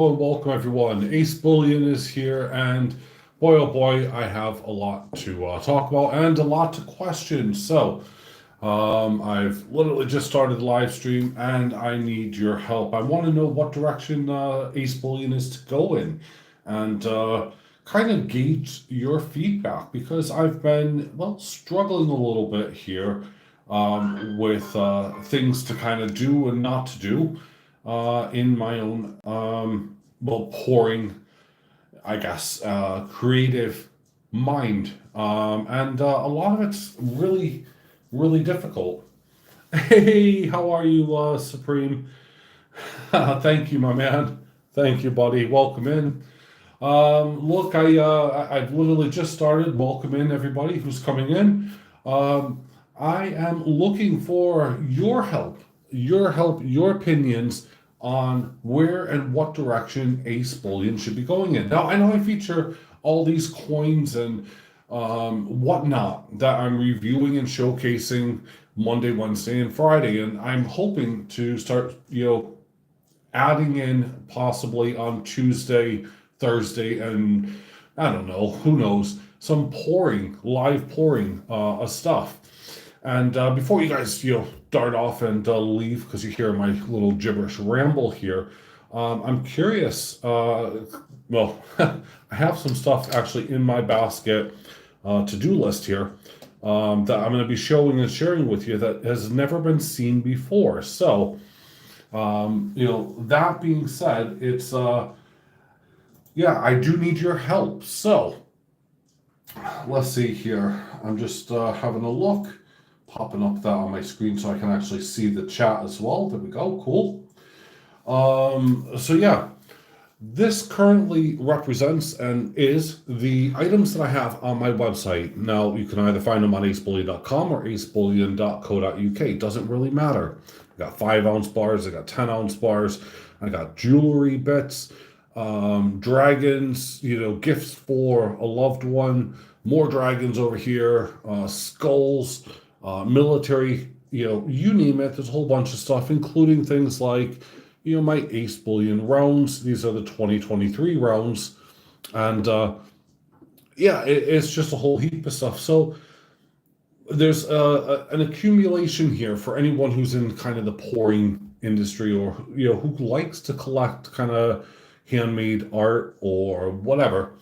And welcome everyone. AceBullion is here, and boy oh boy, I have a lot to talk about and a lot to question. I've literally just started the live stream, and I need your help. I want to know what direction AceBullion is to go in, and kind of gauge your feedback because I've been struggling a little bit here with things to kind of do and not to do in my own pouring, I guess, creative mind. And a lot of it's really, really difficult. Hey, how are you, Supreme? Thank you, my man. Thank you, buddy. Welcome in. Look, I've literally just started. Welcome in, everybody who's coming in. I am looking for your opinions on where and what direction AceBullion should be going in. Now, I know I feature all these coins and whatnot that I'm reviewing and showcasing Monday, Wednesday, and Friday, and I'm hoping to start, adding in possibly on Tuesday, Thursday, and I don't know, who knows, some live pouring of stuff. And before you guys, dart off and leave because you hear my little gibberish ramble here, I'm curious. I have some stuff actually in my basket to-do list here that I'm going to be showing and sharing with you that has never been seen before. So, that being said, it's I do need your help. So, let's see here. I'm just having a look, popping up that on my screen so I can actually see the chat as well. There we go. Cool. This currently represents and is the items that I have on my website. Now, you can either find them on acebullion.com or acebullion.co.uk. Doesn't really matter. I got 5-ounce bars, I got 10-ounce bars, I got jewelry bits, dragons, gifts for a loved one, more dragons over here, skulls, military, you name it. There's a whole bunch of stuff, including things like, my AceBullion rounds. These are the 2023 rounds. And it's just a whole heap of stuff. So there's an accumulation here for anyone who's in kind of the pouring industry or, who likes to collect kind of handmade art or whatever,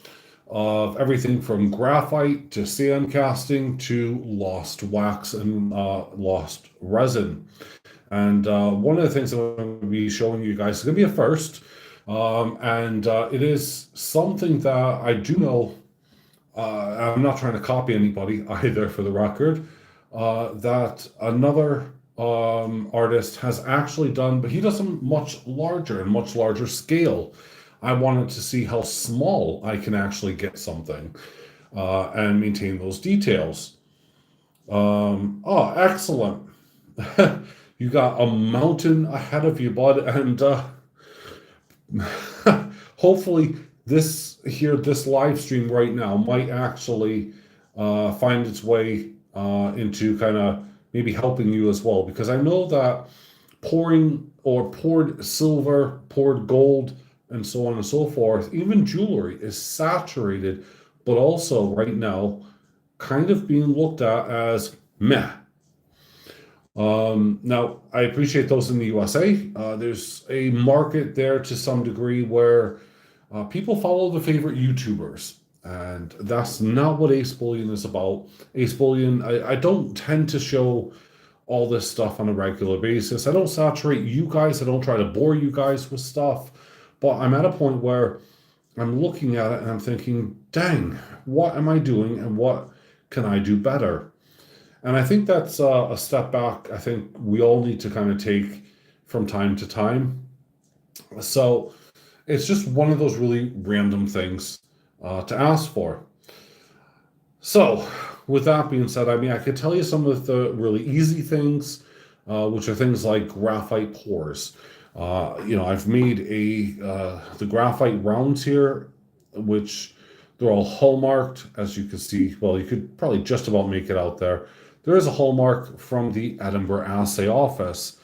of everything from graphite to sand casting to lost wax and lost resin. And one of the things I'm going to be showing you guys is going to be a first. And it is something that I do know, I'm not trying to copy anybody either for the record, that another artist has actually done, but he does them much larger scale. I wanted to see how small I can actually get something and maintain those details. Excellent. You got a mountain ahead of you, bud, and hopefully this live stream right now might actually find its way into kind of maybe helping you as well, because I know that pouring or poured silver, poured gold, and so on and so forth, even jewelry is saturated, but also right now kind of being looked at as meh. Now, I appreciate those in the USA. There's a market there to some degree where people follow the favorite YouTubers, and that's not what AceBullion is about. AceBullion, I don't tend to show all this stuff on a regular basis. I don't saturate you guys. I don't try to bore you guys with stuff, but I'm at a point where I'm looking at it and I'm thinking, dang, what am I doing and what can I do better? And I think that's a step back I think we all need to kind of take from time to time. So it's just one of those really random things to ask for. So with that being said, I could tell you some of the really easy things, which are things like graphite pours. I've made the graphite rounds here, which they're all hallmarked, as you can see. Well, you could probably just about make it out there. There is a hallmark from the Edinburgh Assay Office.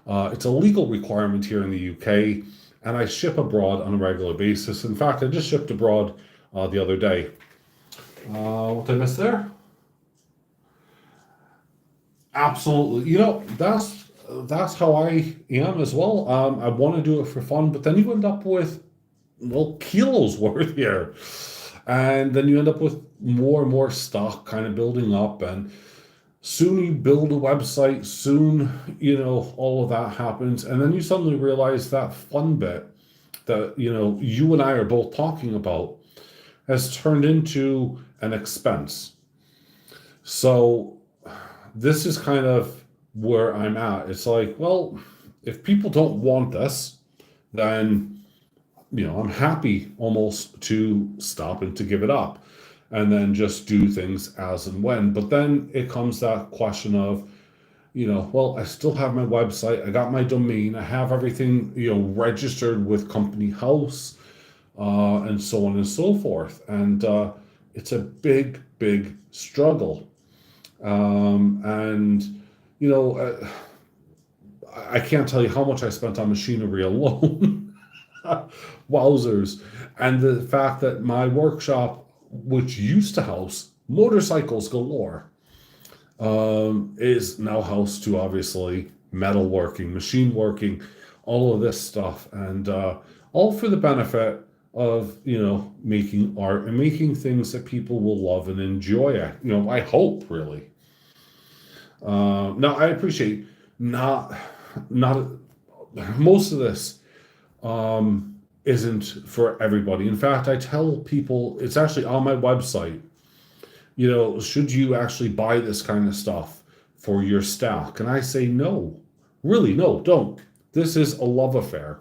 It's a legal requirement here in the UK. and I ship abroad on a regular basis. In fact, I just shipped abroad the other day. What did I miss there? Absolutely. That's how I am as well. I want to do it for fun, but then you end up with, well, kilos worth here. And then you end up with more and more stock kind of building up. And soon you build a website, soon, all of that happens. And then you suddenly realize that fun bit that, you and I are both talking about has turned into an expense. So this is kind of where I'm at. It's like, well, if people don't want this, then, I'm happy almost to stop and to give it up and then just do things as and when. But then it comes that question of, well, I still have my website, I got my domain, I have everything, registered with Company House, and so on and so forth. And it's a big, big struggle. And, you know, I can't tell you how much I spent on machinery alone. Wowzers. And the fact that my workshop, which used to house motorcycles galore, is now housed to obviously metalworking, machine working, all of this stuff. And all for the benefit of, making art and making things that people will love and enjoy. I hope, really. Now, I appreciate not most of this isn't for everybody. In fact, I tell people it's actually on my website. Should you actually buy this kind of stuff for your stack? And I say no, really, no, don't. This is a love affair.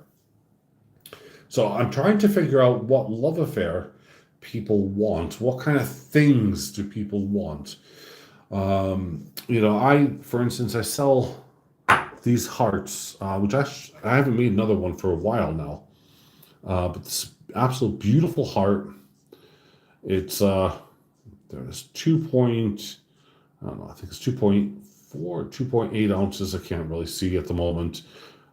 So I'm trying to figure out what love affair people want. What kind of things do people want? For instance, I sell these hearts, which I haven't made another one for a while now. But this absolute beautiful heart. It's there's I don't know, I think it's 2.4, 2.8 ounces. I can't really see at the moment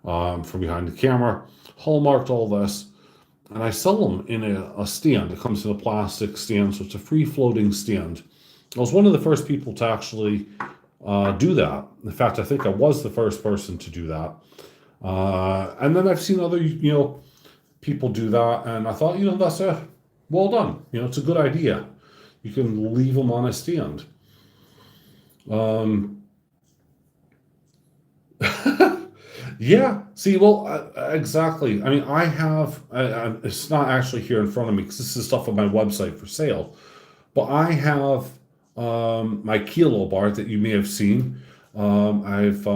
from behind the camera. Hallmarked all this. And I sell them in a stand. It comes in a plastic stand, so it's a free floating stand. I was one of the first people to actually do that. In fact, I think I was the first person to do that. And then I've seen other, people do that, and I thought, that's well done. It's a good idea. You can leave them on a stand. Yeah. See, well, exactly. I mean, I have. It's not actually here in front of me because this is stuff on my website for sale. But I have my kilo bar that you may have seen. I've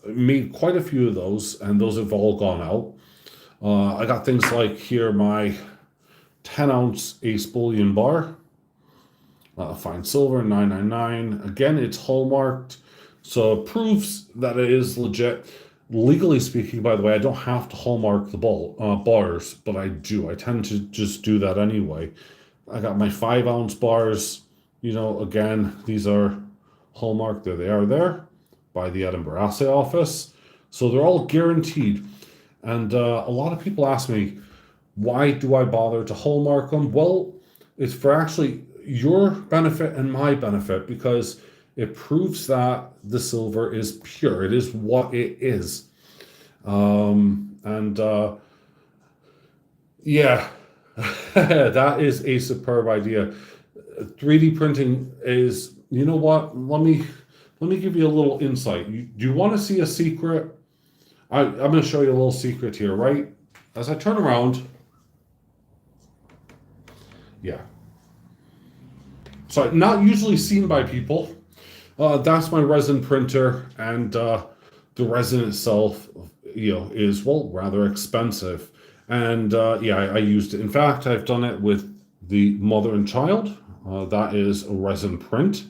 made quite a few of those, and those have all gone out. I got things like here my 10-ounce AceBullion bar, fine silver, 999. Again, it's hallmarked, so it proves that it is legit. Legally speaking, by the way, I don't have to hallmark the bars, but I do. I tend to just do that anyway. I got my 5-ounce bars. Again, these are hallmarked. There they are there by the Edinburgh Assay Office. So they're all guaranteed. And a lot of people ask me, why do I bother to hallmark them? Well, it's for actually your benefit and my benefit because it proves that the silver is pure. It is what it is. Yeah, that is a superb idea. 3D printing is, you know what? Let me give you a little insight. Do you want to see a secret? I'm going to show you a little secret here, right? As I turn around, yeah. So not usually seen by people. That's my resin printer, and the resin itself, is, well, rather expensive. And I used it. In fact, I've done it with the mother and child. That is a resin print.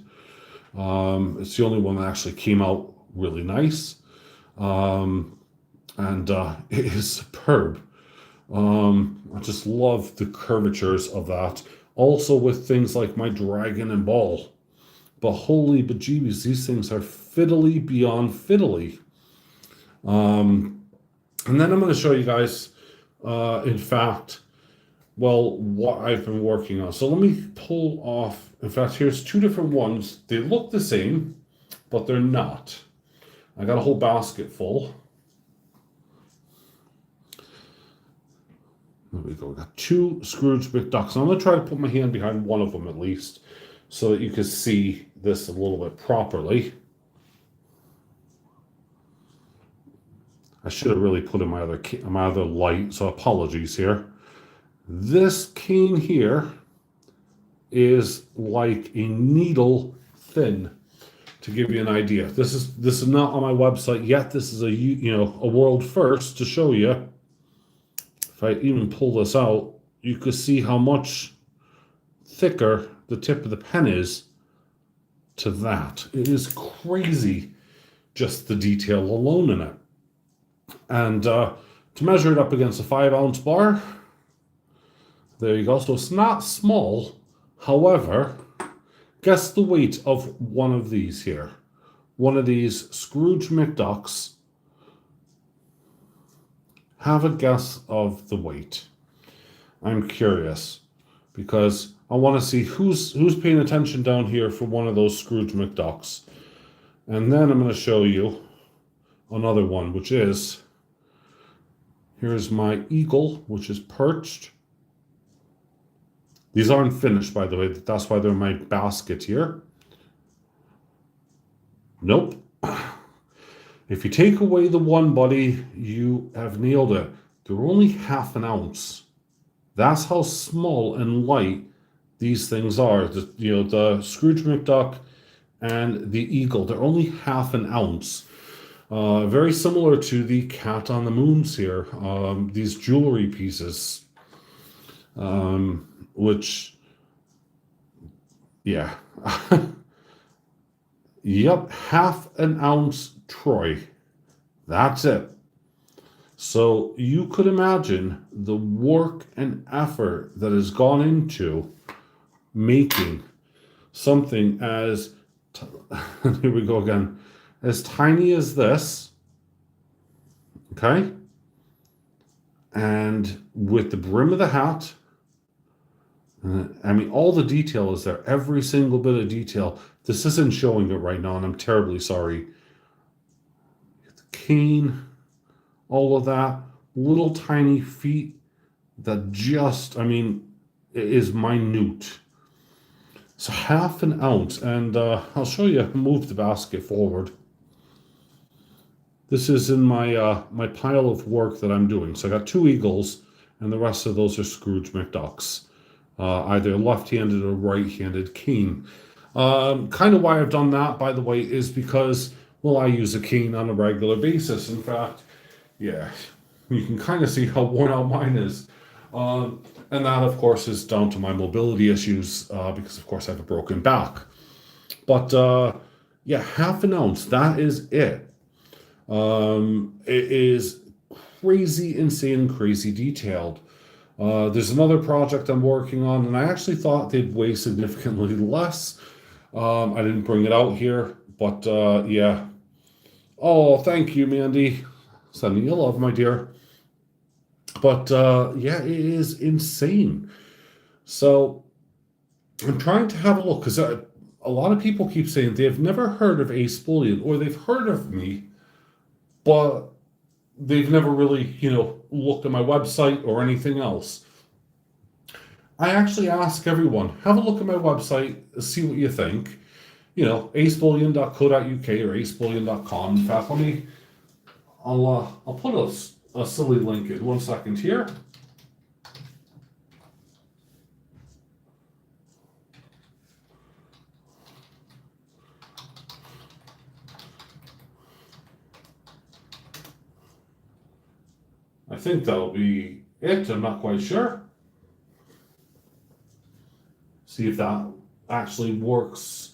It's the only one that actually came out really nice. And it is superb. I just love the curvatures of that. Also with things like my dragon and ball. But holy bejeebies, these things are fiddly beyond fiddly. And then I'm going to show you guys, In fact, well, what I've been working on. So let me pull off. In fact, here's two different ones. They look the same, but they're not. I got a whole basket full. There we go. We got two Scrooge McDucks. I'm going to try to put my hand behind one of them at least so that you can see this a little bit properly. I should have really put in my other light, so apologies here. This cane here is like a needle thin, to give you an idea. This is not on my website yet. This is a world first to show you. If I even pull this out, you can see how much thicker the tip of the pen is to that. It is crazy, just the detail alone in it. And to measure it up against a 5-ounce bar, there you go. So it's not small. However, guess the weight of one of these here. One of these Scrooge McDucks. Have a guess of the weight. I'm curious because I want to see who's paying attention down here for one of those Scrooge McDucks. And then I'm going to show you another one, which is, here's my eagle, which is perched. These aren't finished, by the way. That's why they're in my basket here. Nope. If you take away the one, buddy, you have nailed it. They're only half an ounce. That's how small and light these things are. The Scrooge McDuck and the eagle, they're only half an ounce. Very similar to the cat on the moons here. These jewelry pieces, which, yeah. Yep, half an ounce troy. That's it. So you could imagine the work and effort that has gone into making something as, here we go again, as tiny as this, okay? And with the brim of the hat, I mean, all the detail is there, every single bit of detail. This isn't showing it right now, and I'm terribly sorry. The cane, all of that, little tiny feet that just, I mean, it is minute. So half an ounce, and I'll show you, move the basket forward. This is in my my pile of work that I'm doing. So I got two eagles, and the rest of those are Scrooge McDucks. Either left-handed or right-handed cane. Kind of why I've done that, by the way, is because, well, I use a cane on a regular basis. In fact, yeah, you can kind of see how worn out mine is. And that, of course, is down to my mobility issues because, of course, I have a broken back. But, yeah, half an ounce, that is it. It is crazy, insane, crazy detailed. There's another project I'm working on, and I actually thought they'd weigh significantly less. I didn't bring it out here, but yeah. Oh, thank you, Mandy. Sending you love, my dear. But yeah, it is insane. So I'm trying to have a look because a lot of people keep saying they've never heard of AceBullion, or they've heard of me, but they've never really, looked at my website or anything else. I actually ask everyone, have a look at my website, see what you think. acebullion.co.uk or acebullion.com. In fact, I'll put a silly link in 1 second here. I think that'll be it. I'm not quite sure. See if that actually works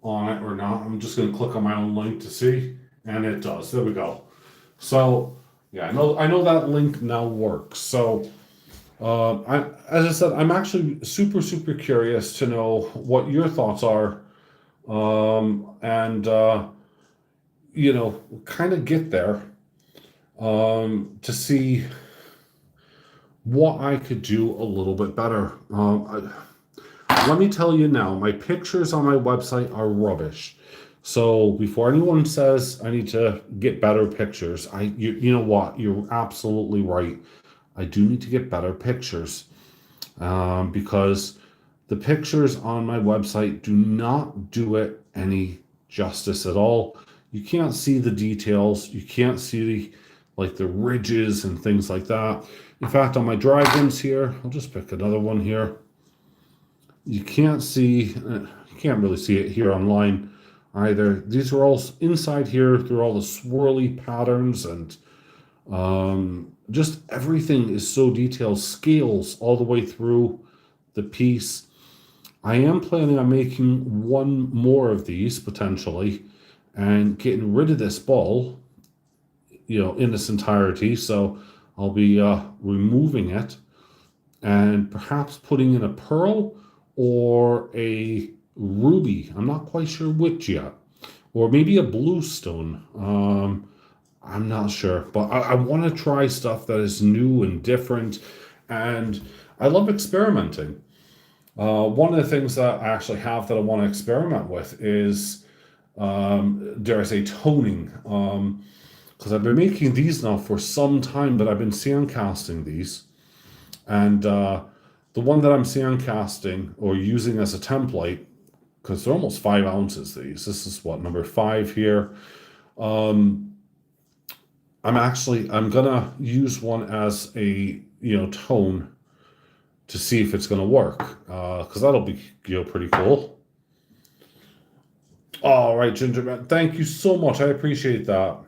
on it or not. I'm just going to click on my own link to see, and it does. There we go. So yeah, I know that link now works. So as I said, I'm actually super, super curious to know what your thoughts are, and kind of get there to see what I could do a little bit better. Let me tell you now, my pictures on my website are rubbish. So before anyone says I need to get better pictures, you know what? You're absolutely right. I do need to get better pictures, because the pictures on my website do not do it any justice at all. You can't see the details. You can't see like the ridges and things like that. In fact, on my dragons here, I'll just pick another one here. You can't see, you can't really see it here online either. These are all inside here through all the swirly patterns, and just everything is so detailed, scales all the way through the piece. I am planning on making one more of these potentially and getting rid of this ball, in its entirety. So I'll be removing it and perhaps putting in a pearl or a ruby. I'm not quite sure which yet. Or maybe a bluestone. I'm not sure. But I want to try stuff that is new and different. And I love experimenting. One of the things that I actually have that I want to experiment with is, dare I say, toning. Because I've been making these now for some time, but I've been sandcasting these. And the one that I'm sandcasting or using as a template, because they're almost 5 ounces, these. This is what, number 5 here. I'm gonna use one as a tone to see if it's gonna work. Because that'll be pretty cool. All right, Gingerman, thank you so much. I appreciate that.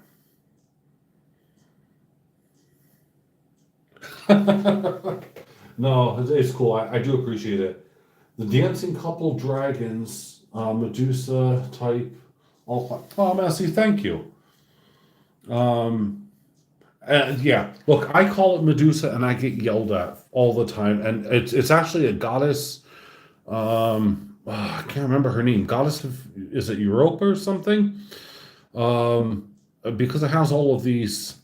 No, it's cool. I do appreciate it. The dancing couple dragons, Medusa type. Oh, Massey, thank you. And yeah, look, I call it Medusa, and I get yelled at all the time. And it's actually a goddess. I can't remember her name. Goddess of, is it Europa or something? Because it has all of these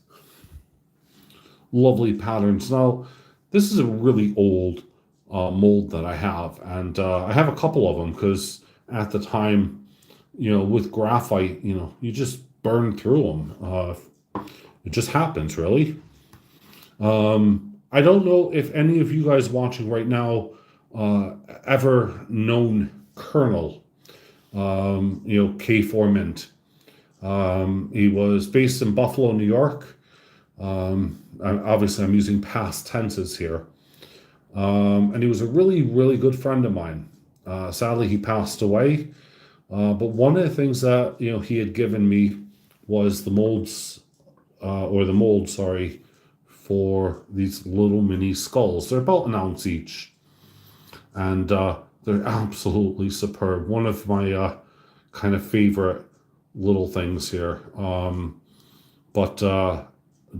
lovely patterns. Now, this is a really old mold that I have, and I have a couple of them because at the time, with graphite, you just burn through them. It just happens, really. I don't know if any of you guys watching right now ever known Colonel, K4 Mint. He was based in Buffalo, New York. Obviously, I'm using past tenses here. And he was a really, really good friend of mine. Sadly, he passed away. But one of the things that he had given me was the molds, or the mold, sorry, for these little mini skulls. They're about an ounce each, and they're absolutely superb. One of my kind of favorite little things here. But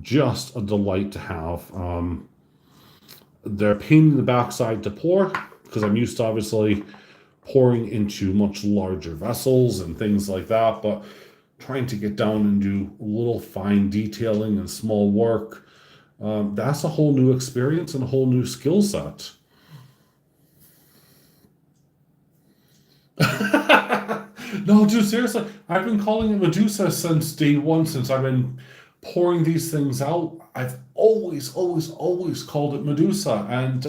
just a delight to have. They're a pain in the backside to pour because I'm used to obviously pouring into much larger vessels and things like that, but trying to get down and do a little fine detailing and small work, that's a whole new experience and a whole new skill set. No, dude, seriously, I've been calling it Medusa since day one, since I've been pouring these things out. I've always, always, always called it Medusa. And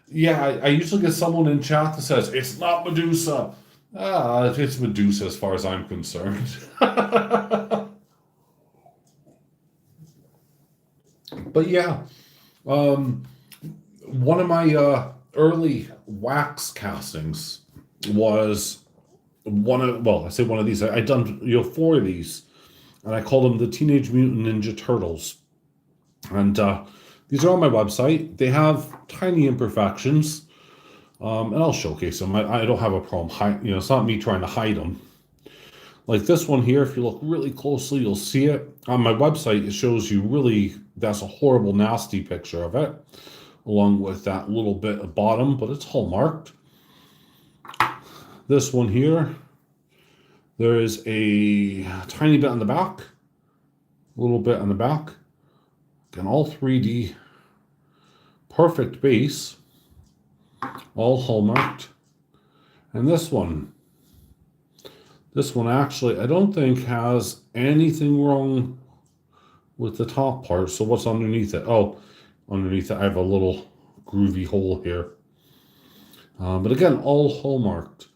yeah, I usually get someone in chat that says, it's not Medusa. It's Medusa as far as I'm concerned. But yeah, one of my early wax castings was I say one of these. I done 4 of these, and I called them the Teenage Mutant Ninja Turtles. And these are on my website. They have tiny imperfections, and I'll showcase them. I don't have a problem. It's not me trying to hide them. Like this one here, if you look really closely, you'll see it. On my website, it shows you really, that's a horrible, nasty picture of it, along with that little bit at bottom, but it's hallmarked. This one here, there is a tiny bit on the back, a little bit on the back. Again, all 3D. perfect base, all hallmarked. And this one actually, I don't think has anything wrong with the top part. So what's underneath it? Oh, underneath it, I have a little groovy hole here. But again, all hallmarked.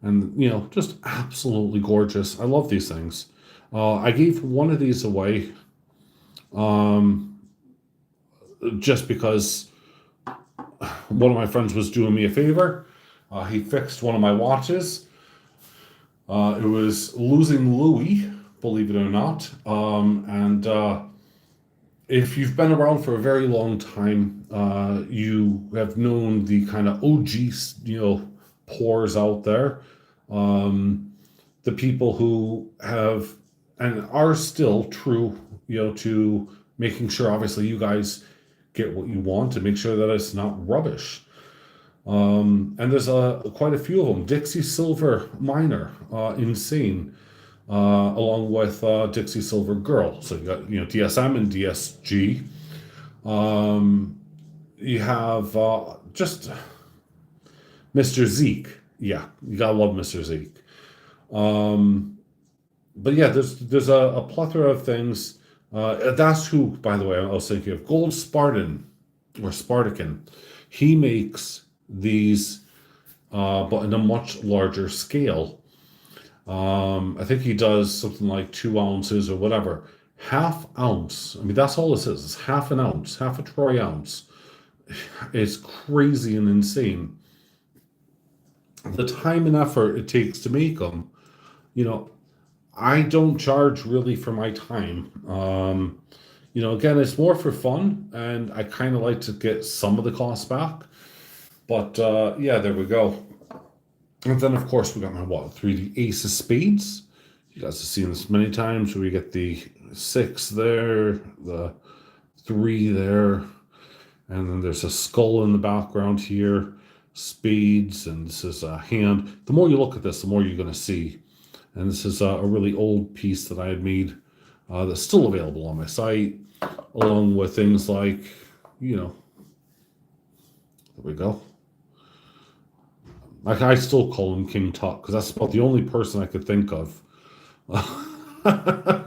And, just absolutely gorgeous. I love these things. I gave one of these away just because one of my friends was doing me a favor. He fixed one of my watches. It was losing Louis, believe it or not. And if you've been around for a very long time, you have known the kind of OG, pores out there. The people who have and are still true, to making sure, obviously, you guys get what you want and make sure that it's not rubbish. And there's quite a few of them. Dixie Silver Minor, insane, along with Dixie Silver Girl. So you got DSM and DSG. You have just Mr. Zeke. Yeah, you gotta love Mr. Zeke. But yeah, there's a plethora of things. That's who, by the way, I was thinking of. Gold Spartan or Spartacan. He makes these, but in a much larger scale. I think he does something like 2 ounces or whatever. Half ounce. I mean, that's all this is. It's half an ounce, half a troy ounce. It's crazy and insane. The time and effort it takes to make them, I don't charge really for my time. Again, it's more for fun, and I kind of like to get some of the cost back. But yeah, there we go. And then, of course, we got my 3D Ace of Spades. You guys have seen this many times, where we get the 6 there, the 3 there, and then there's a skull in the background here, spades, and this is a hand. The more you look at this, the more you're going to see. And this is a really old piece that I had made that's still available on my site, along with things like, there we go. I still call him King Tut because that's about the only person I could think of. I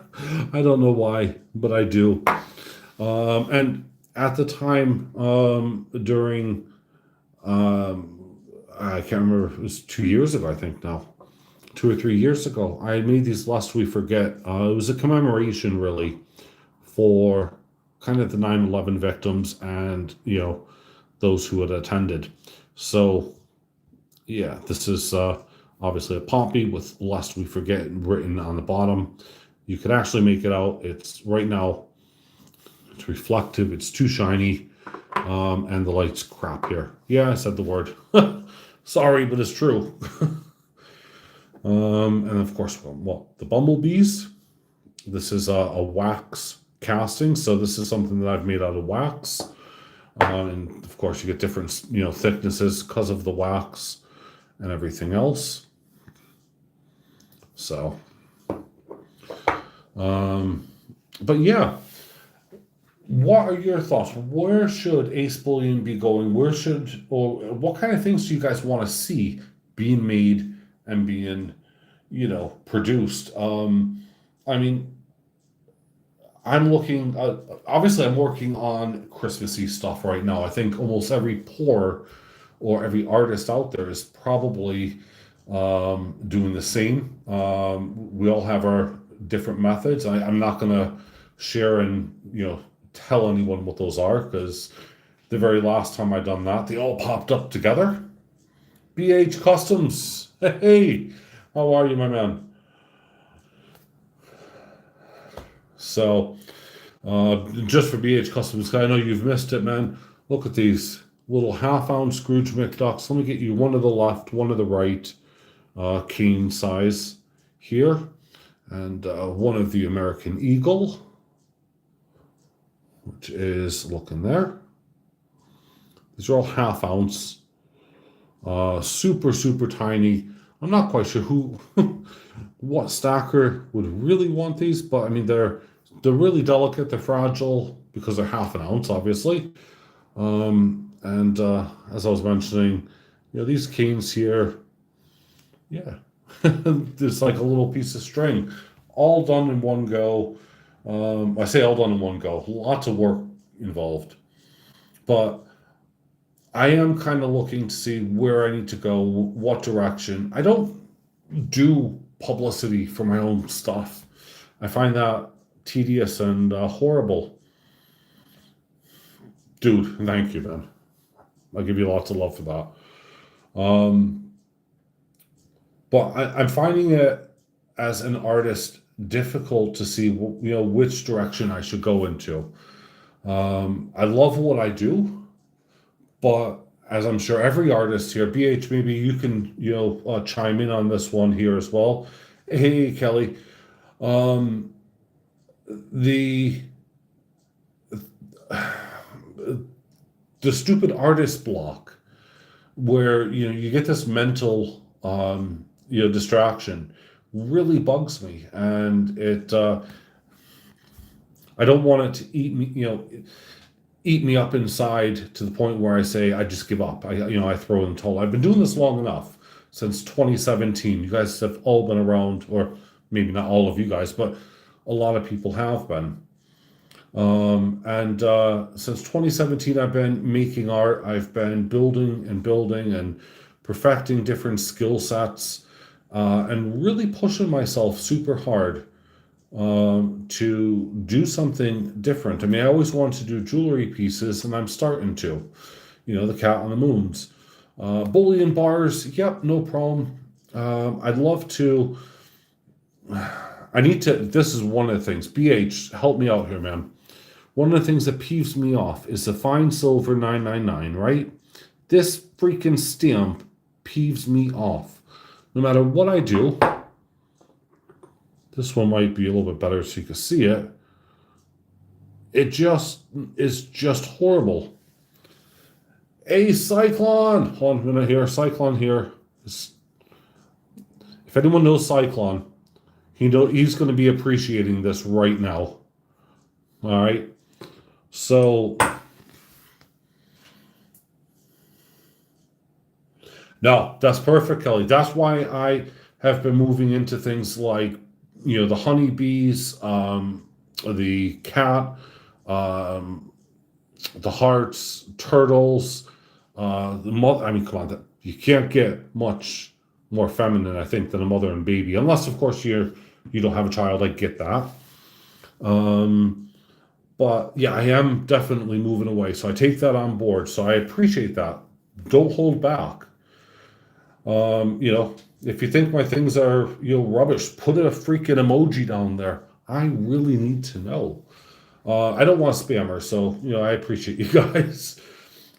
don't know why, but I do. And at the time, during, I can't remember, it was 2 years ago, I think now. 2 or 3 years ago, I made these Lest We Forget. It was a commemoration, really, for kind of the 9/11 victims and, those who had attended. So, yeah, this is obviously a poppy with Lest We Forget written on the bottom. You could actually make it out. It's right now, it's reflective, it's too shiny, and the light's crap here. Yeah, I said the word. Sorry, but it's true. And of course, the bumblebees. This is a wax casting, so this is something that I've made out of wax. And of course, you get different, thicknesses because of the wax and everything else. So, but yeah, what are your thoughts? Where should AceBullion be going? Or what kind of things do you guys want to see being made and being, produced? I mean, I'm looking, obviously I'm working on Christmassy stuff right now. I think almost every pour or every artist out there is probably doing the same. We all have our different methods. I'm not going to share and, tell anyone what those are, because the very last time I done that, they all popped up together. BH Customs. Hey, how are you, my man? So, just for BH Customs, I know you've missed it, man. Look at these little half-ounce Scrooge McDucks. Let me get you one to the left, one to the right, cane size here, and one of the American Eagle, which is looking there. These are all half-ounce, super, super tiny. I'm not quite sure what stacker would really want these, but I mean, they're really delicate, they're fragile because they're half an ounce, obviously. And as I was mentioning, these canes here, yeah, there's like a little piece of string, all done in one go. I say all done in one go, lots of work involved. But I am kind of looking to see where I need to go, what direction. I don't do publicity for my own stuff. I find that tedious and horrible. Dude, thank you, man. I'll give you lots of love for that. But I'm finding it as an artist difficult to see, which direction I should go into. I love what I do, but as I'm sure every artist here, BH, maybe you can, chime in on this one here as well. Hey, Kelly, um, the the stupid artist block where you get this mental distraction really bugs me, and it I don't want it to eat me up inside to the point where I say I just give up. I throw in the towel. I've been doing this long enough, since 2017. You guys have all been around, or maybe not all of you guys, but a lot of people have been. And since 2017, I've been making art. I've been building and building and perfecting different skill sets, and really pushing myself super hard to do something different. I mean, I always wanted to do jewelry pieces, and I'm starting to. The cat on the moons. Bullion bars, yep, no problem. I'd love to. I need to. This is one of the things. BH, help me out here, man. One of the things that peeves me off is the fine silver 999, right? This freaking stamp peeves me off. No matter what I do, this one might be a little bit better so you can see it. It just is just horrible. A Cyclone! Hold on a minute here. Cyclone here. If anyone knows Cyclone, he's going to be appreciating this right now. All right. So, no, that's perfect, Kelly. That's why I have been moving into things like, the honeybees, the cat, the hearts, turtles, the mother. I mean, come on, you can't get much more feminine, I think, than a mother and baby, unless, of course, you don't have a child. I get that. But yeah, I am definitely moving away. So I take that on board. So I appreciate that. Don't hold back. If you think my things are, rubbish, put a freaking emoji down there. I really need to know. I don't want spammer, so, I appreciate you guys.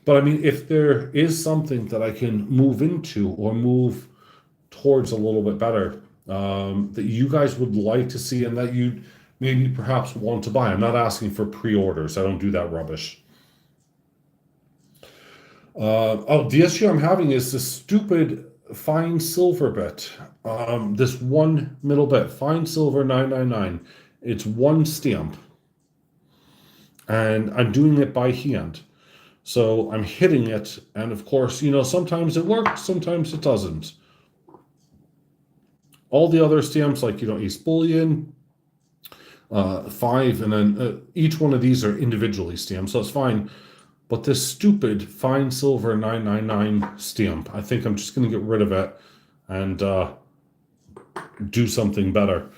But I mean, if there is something that I can move into or move towards a little bit better, that you guys would like to see and that you maybe perhaps want to buy. I'm not asking for pre-orders. I don't do that rubbish. The issue I'm having is this stupid fine silver bit. This one middle bit, fine silver 999. It's one stamp. And I'm doing it by hand. So I'm hitting it, and of course, sometimes it works, sometimes it doesn't. All the other stamps, like, AceBullion, 5, and then each one of these are individually stamped, so it's fine. But this stupid fine silver 999 stamp, I think I'm just going to get rid of it and do something better.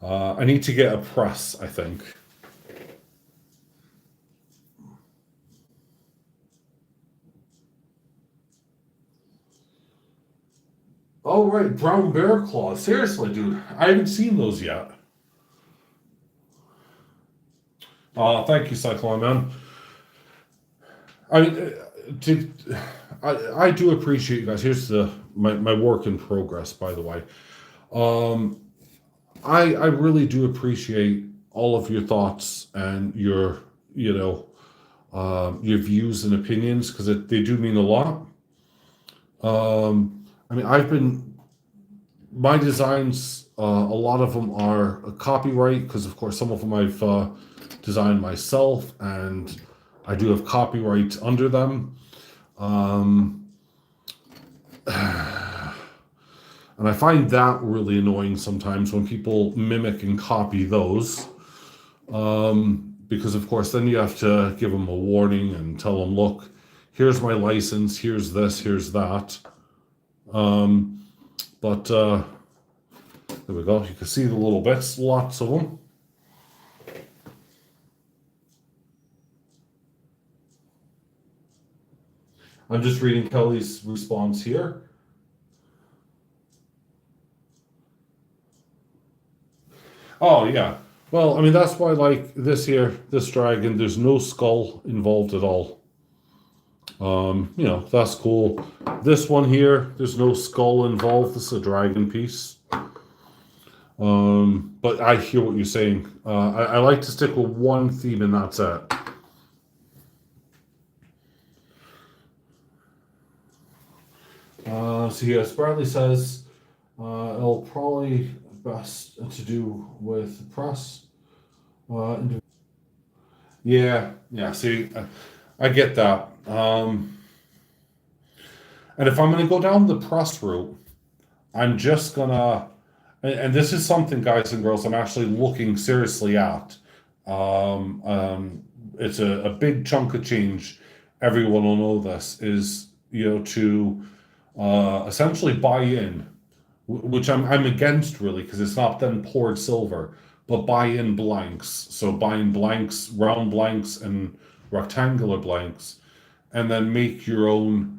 I need to get a press, I think. Oh, right, brown bear claws. Seriously, dude, I haven't seen those yet. Thank you, Cyclone Man. I mean, I do appreciate you guys. Here's my work in progress, by the way. Um, I really do appreciate all of your thoughts and your views and opinions, because they do mean a lot. I mean, my designs, a lot of them are a copyright, because of course some of them I've designed myself, and I do have copyright under them. Um, and I find that really annoying sometimes when people mimic and copy those. Because, of course, then you have to give them a warning and tell them, look, here's my license, here's this, here's that. But there we go. You can see the little bits, lots of them. I'm just reading Kelly's response here. Oh, yeah. Well, I mean, that's why, like, this here, this dragon, there's no skull involved at all. That's cool. This one here, there's no skull involved. This is a dragon piece. But I hear what you're saying. I like to stick with one theme and that's it. So yes, Bradley says it'll probably best to do with press. Yeah. See, I get that. And if I'm going to go down the press route, I'm just gonna, and this is something, guys and girls, I'm actually looking seriously at. It's a big chunk of change. Everyone will know this is, to essentially buy in, which I'm against really because it's not then poured silver, but buy in blanks. So buy in blanks, round blanks, and rectangular blanks, and then make your own,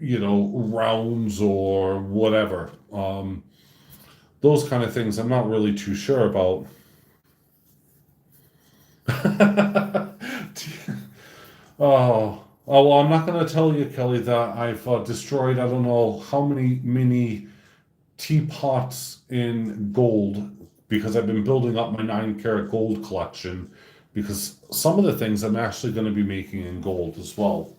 rounds or whatever. Those kind of things I'm not really too sure about. Well, I'm not going to tell you, Kelly, that I've destroyed, I don't know how many mini teapots in gold because I've been building up my 9 karat gold collection because some of the things I'm actually going to be making in gold as well.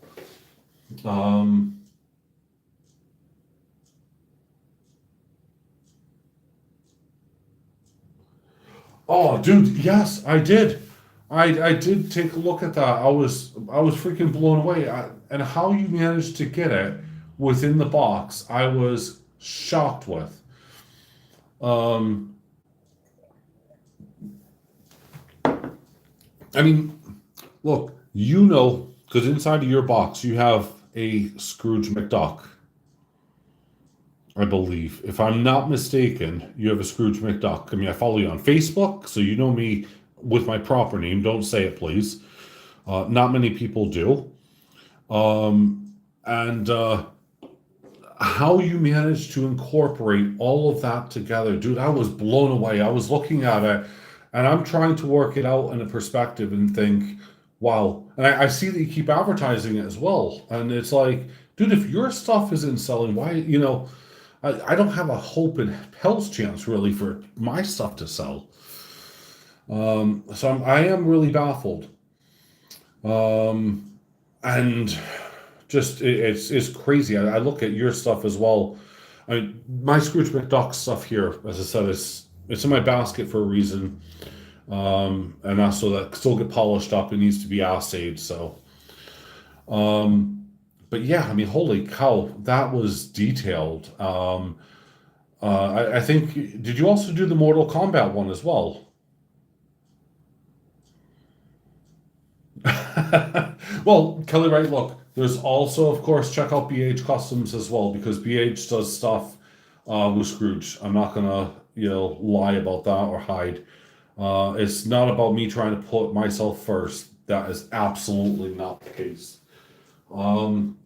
Oh, dude, yes, I did. I did take a look at that. I was freaking blown away. And how you managed to get it within the box, I was shocked with. Um, I mean, look, because inside of your box you have a Scrooge McDuck, I believe. If I'm not mistaken, you have a Scrooge McDuck. I mean, I follow you on Facebook, so you know me with my proper name. Don't say it, please. Not many people do. And how you managed to incorporate all of that together, dude, I was blown away. I was looking at it and I'm trying to work it out in a perspective and think, wow. And I see that you keep advertising it as well. And it's like, dude, if your stuff isn't selling, why, I don't have a hope in hell's chance really for my stuff to sell. So I am really baffled. And just it's crazy. I look at your stuff as well. My Scrooge McDuck stuff here, as I said, it's in my basket for a reason. And that's so that still get polished up. It needs to be assayed. So, but yeah, I mean, holy cow, that was detailed. I think, did you also do the Mortal Kombat one as well? Well, Kelly, right, look, there's also, of course, check out BH Customs as well because BH does stuff with Scrooge. I'm not gonna, lie about that or hide. It's not about me trying to put myself first. That is absolutely not the case. Um,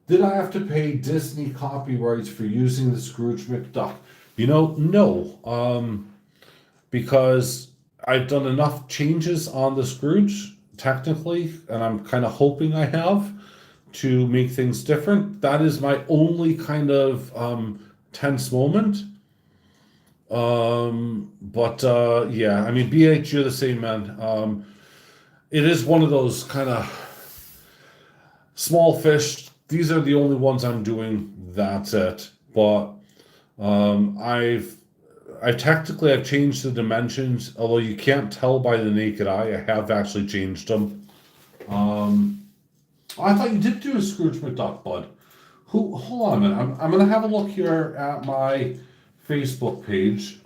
did I have to pay Disney copyrights for using the Scrooge McDuck? No. Because I've done enough changes on the Scrooge, technically, and I'm kind of hoping I have to make things different. That is my only kind of tense moment. But yeah, I mean, BH, you're the same, man. It is one of those kind of small fish. These are the only ones I'm doing. That's it. But I've I've changed the dimensions, although you can't tell by the naked eye. I have actually changed them. Um, I thought you did do a Scrooge McDuck, bud. Hold on a minute. I'm gonna have a look here at my Facebook page,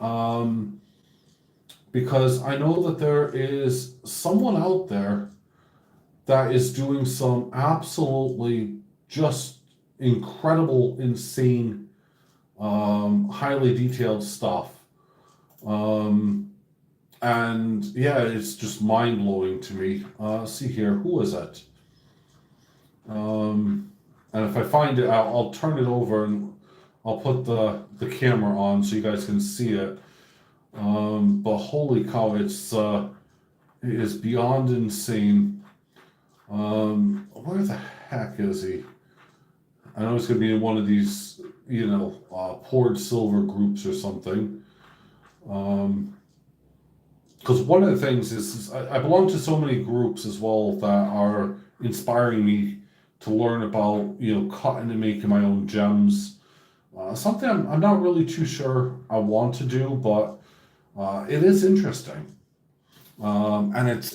because I know that there is someone out there that is doing some absolutely just incredible, insane, highly detailed stuff. Um, and yeah, it's just mind blowing to me. See here, who is it? Um, and if I find it, I'll turn it over and I'll put the camera on so you guys can see it. But holy cow, it is beyond insane. Where the heck is he? I know he's gonna be in one of these, poured silver groups or something. Because one of the things is I belong to so many groups as well that are inspiring me to learn about, cutting and making my own gems. Something I'm not really too sure I want to do, but it is interesting. And it's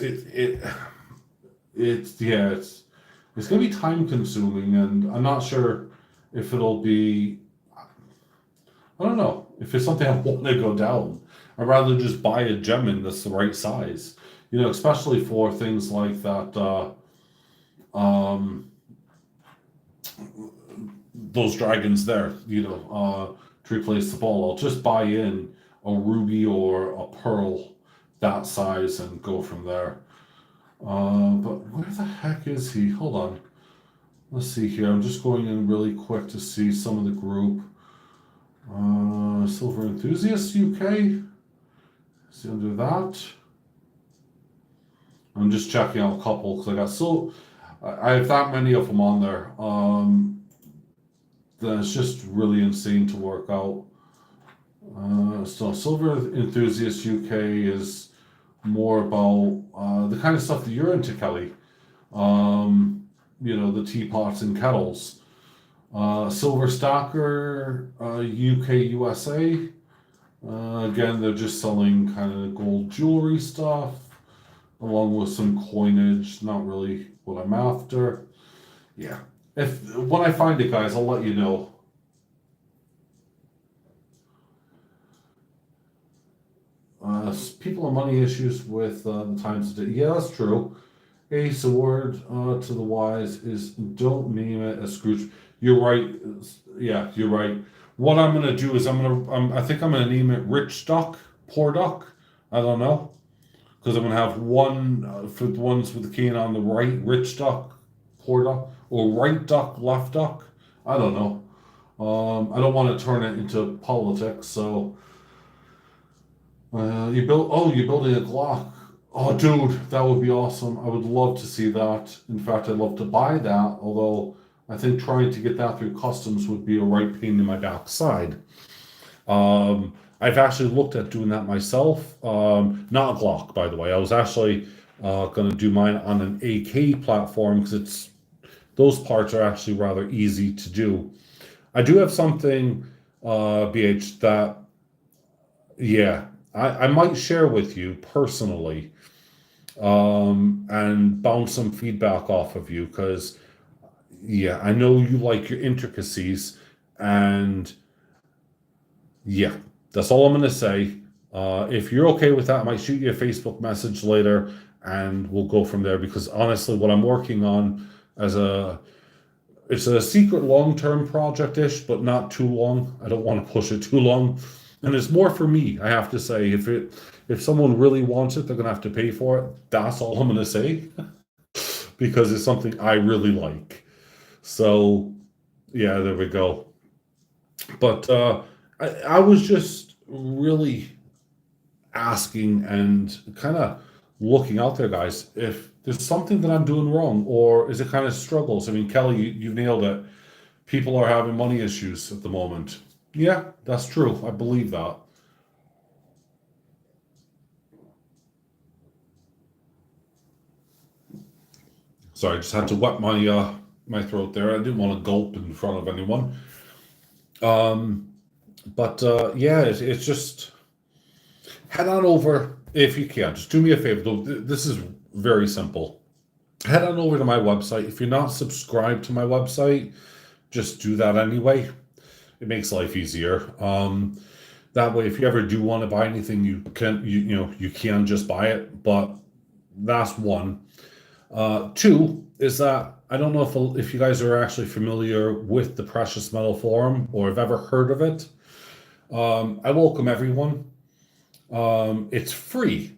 gonna be time consuming, and I'm not sure if it'll be. I don't know if it's something I want to go down. I'd rather just buy a gem that's the right size, especially for things like that. Those dragons there, to replace the ball. I'll just buy in a ruby or a pearl that size and go from there. But where the heck is he? Hold on. Let's see here. I'm just going in really quick to see some of the group. Silver Enthusiasts UK. See under that. I'm just checking out a couple because I have that many of them on there. Then it's just really insane to work out. So Silver Enthusiast UK is more about the kind of stuff that you're into, Kelly. The teapots and kettles. Silver Stalker UK USA. Again, they're just selling kind of gold jewelry stuff, along with some coinage. Not really what I'm after. Yeah. When I find it, guys, I'll let you know. People have money issues with the times today. Yeah, that's true. Ace, a word to the wise is don't name it a Scrooge. You're right. Yeah, you're right. What I'm gonna do is I think I'm gonna name it Rich Duck, Poor Duck. I don't know, because I'm gonna have one for the ones with the cane on the right, Rich Duck, Poor Duck, or Right Duck, Left Duck. I don't know. I don't want to turn it into politics, so you're building a Glock. Oh, dude, that would be awesome. I would love to see that. In fact, I'd love to buy that, although I think trying to get that through customs would be a right pain in my backside. I've actually looked at doing that myself. Not a Glock, by the way. I was actually going to do mine on an AK platform because those parts are actually rather easy to do. I do have something, BH, that, yeah, I might share with you personally, and bounce some feedback off of you because, yeah, I know you like your intricacies, and yeah, that's all I'm going to say. If you're okay with that, I might shoot you a Facebook message later and we'll go from there because honestly, what I'm working on it's a secret long-term project-ish, but not too long. I don't want to push it too long. And it's more for me, I have to say. If someone really wants it, they're gonna have to pay for it. That's all I'm gonna say. Because it's something I really like. So yeah, there we go. But I was just really asking and kind of looking out there, guys, if there's something that I'm doing wrong, or is it kind of struggles? I mean, Kelly, you've nailed it. People are having money issues at the moment. Yeah, that's true. I believe that. Sorry, I just had to wet my throat there. I didn't want to gulp in front of anyone. But yeah, it's just head on over if you can. Just do me a favor. This is very simple. Head on over to my website. If you're not subscribed to my website, just do that anyway. It makes life easier. That way, if you ever do want to buy anything, you can just buy it. But that's one. Two is that I don't know if you guys are actually familiar with the Precious Metal Forum or have ever heard of it. I welcome everyone. It's free.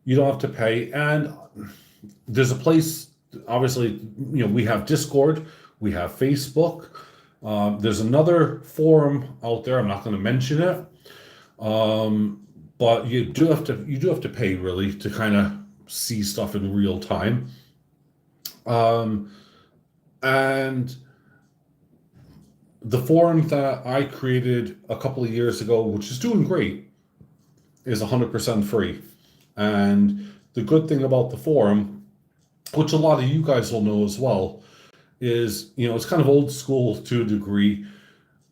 You don't have to pay. And there's a place, obviously, we have Discord, we have Facebook. There's another forum out there. I'm not going to mention it. But you do have to pay really to kind of see stuff in real time. And the forum that I created a couple of years ago, which is doing great, is 100% free. And the good thing about the forum, which a lot of you guys will know as well, is, it's kind of old school to a degree.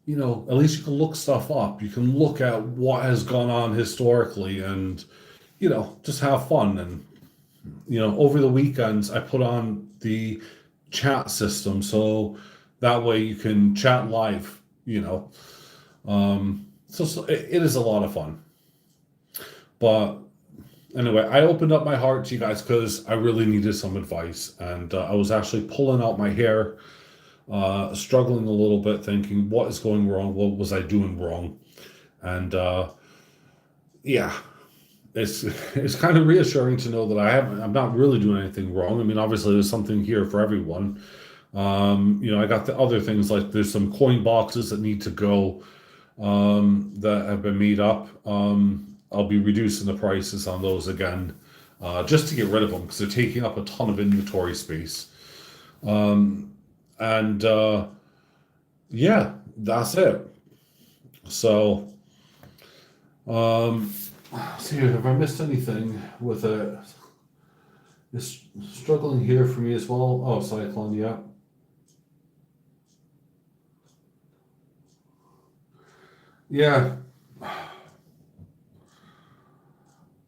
At least you can look stuff up. You can look at what has gone on historically and, just have fun. And, over the weekends, I put on the chat system so that way you can chat live, So it is a lot of fun. But anyway, I opened up my heart to you guys because I really needed some advice. And I was actually pulling out my hair, struggling a little bit, thinking, what is going wrong? What was I doing wrong? And yeah, it's kind of reassuring to know that I'm not really doing anything wrong. I mean, obviously there's something here for everyone. I got the other things, like there's some coin boxes that need to go, that have been made up. I'll be reducing the prices on those again, just to get rid of them because they're taking up a ton of inventory space. Yeah, that's it. So, see, have I missed anything with it? It's struggling here for me as well. Oh, Cyclone, yeah. Yeah.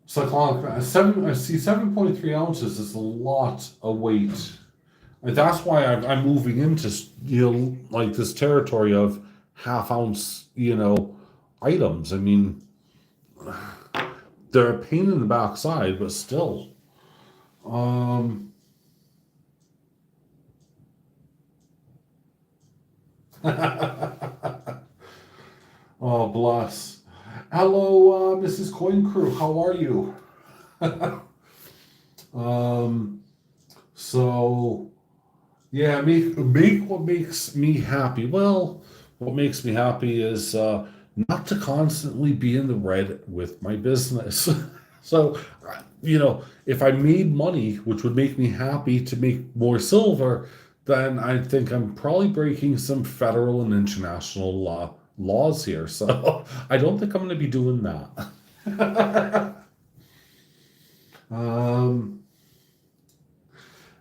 Cyclonic, I see 7.3 ounces is a lot of weight. And that's why I'm moving into, like this territory of half ounce, items. I mean, they're a pain in the backside, but still. Oh, bless. Hello, Mrs. Coin Crew. How are you? So yeah, make what makes me happy. Well, what makes me happy is not to constantly be in the red with my business. So, if I made money, which would make me happy to make more silver, then I think I'm probably breaking some federal and international laws here. So I don't think I'm going to be doing that.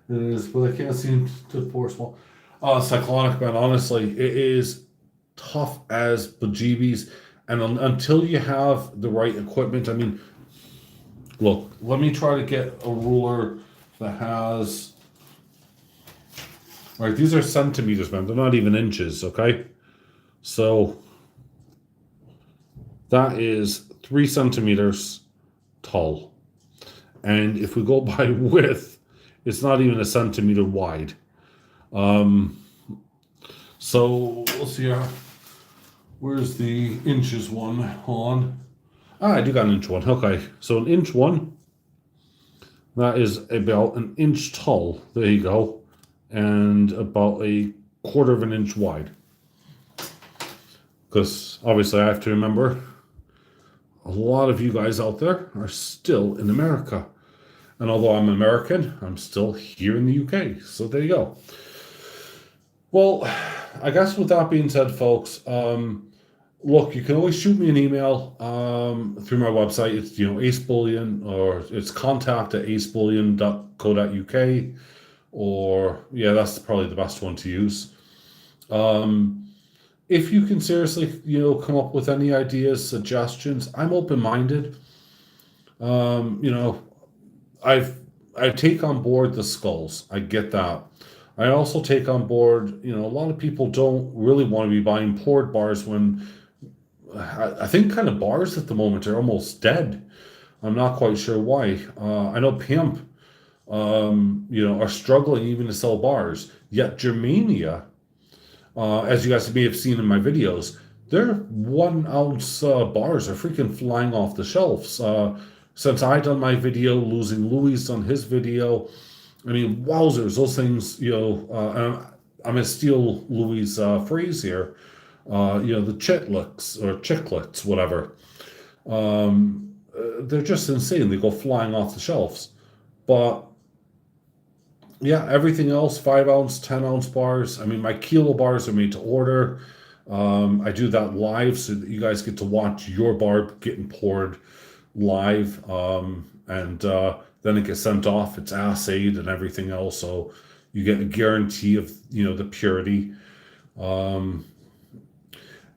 It is, but I can't seem to pour small. Cyclonic, man, honestly, it is tough as bejeebies. And until you have the right equipment, I mean, look, let me try to get a ruler that has. All right, these are centimeters, man. They're not even inches, okay? So that is 3 centimeters tall. And if we go by width, it's not even a centimeter wide. So let's see. Where's the inches one on? I do got an inch one. Okay, so an inch one. That is about an inch tall. There you go, and about a quarter of an inch wide. Because obviously, I have to remember, a lot of you guys out there are still in America. And although I'm American, I'm still here in the UK. So there you go. Well, I guess with that being said, folks, look, you can always shoot me an email through my website. It's, AceBullion, or it's contact@acebullion.co.uk, or, yeah, that's probably the best one to use. If you can seriously, come up with any ideas, suggestions, I'm open-minded. You know, I've I take on board the skulls. I get that. I also take on board, a lot of people don't really want to be buying poured bars when I think kind of bars at the moment are almost dead. I'm not quite sure why. I know Pimp, are struggling even to sell bars. Yet Germania, as you guys may have seen in my videos, their 1 ounce bars are freaking flying off the shelves. Since I done my video, Losing Louis on his video, I mean, wowzers, those things, I'm going to steal Louis' phrase here, the chitlets or chiclets, whatever. They're just insane. They go flying off the shelves. But yeah, everything else, 5 ounce, 10 ounce bars. I mean, my kilo bars are made to order. I do that live so that you guys get to watch your bar getting poured live. And then it gets sent off. It's assayed and everything else. So you get a guarantee of, the purity. On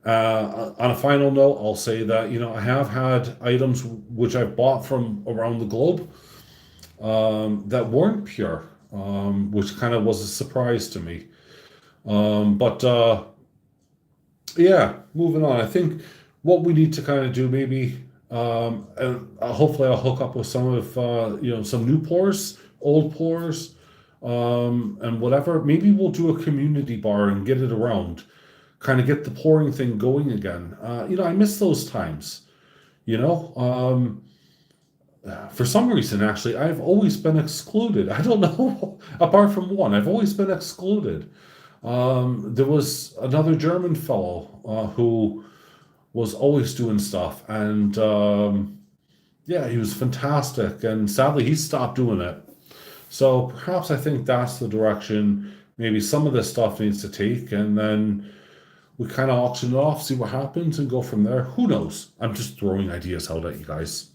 a final note, I'll say that, I have had items which I've bought from around the globe that weren't pure, which kind of was a surprise to me. But yeah, moving on. I think what we need to kind of do maybe, and hopefully I'll hook up with some of, some new pours, old pours, and whatever. Maybe we'll do a community bar and get it around, kind of get the pouring thing going again. I miss those times, you know. For some reason, actually, I've always been excluded. I don't know, apart from one, I've always been excluded. There was another German fellow who was always doing stuff, and yeah, he was fantastic. And sadly, he stopped doing it. So perhaps I think that's the direction maybe some of this stuff needs to take, and then we kind of auction it off, see what happens, and go from there. Who knows? I'm just throwing ideas out at you guys.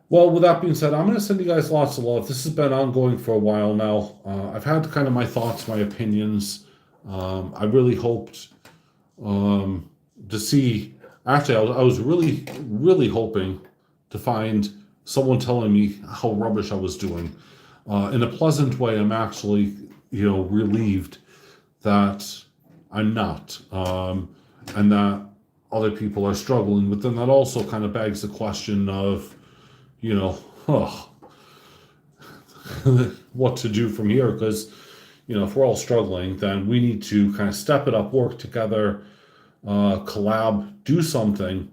Well, with that being said, I'm going to send you guys lots of love. This has been ongoing for a while now. I've had kind of my thoughts, my opinions. I really hoped to see. Actually, I was really, really hoping to find someone telling me how rubbish I was doing. In a pleasant way, I'm actually, relieved that I'm not, and that other people are struggling. But then that also kind of begs the question of, what to do from here, because if we're all struggling, then we need to kind of step it up, work together, collab, do something,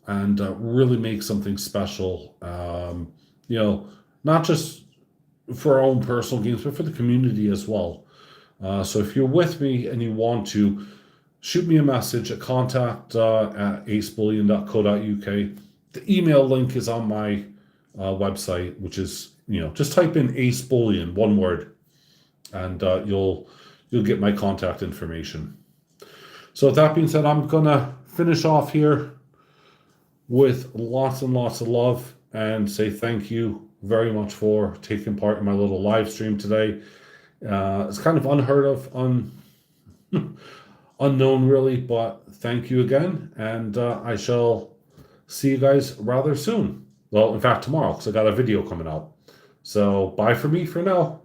and really make something special, not just for our own personal games, but for the community as well. So if you're with me and you want to, shoot me a message at contact at acebullion.co.uk. The email link is on my website, which is, just type in AceBullion, one word, and you'll get my contact information. So with that being said, I'm gonna finish off here with lots and lots of love and say thank you very much for taking part in my little live stream today. It's kind of unheard of, unknown really, but thank you again, and I shall see you guys rather soon. Well, in fact, tomorrow, because I got a video coming out. So bye for me for now.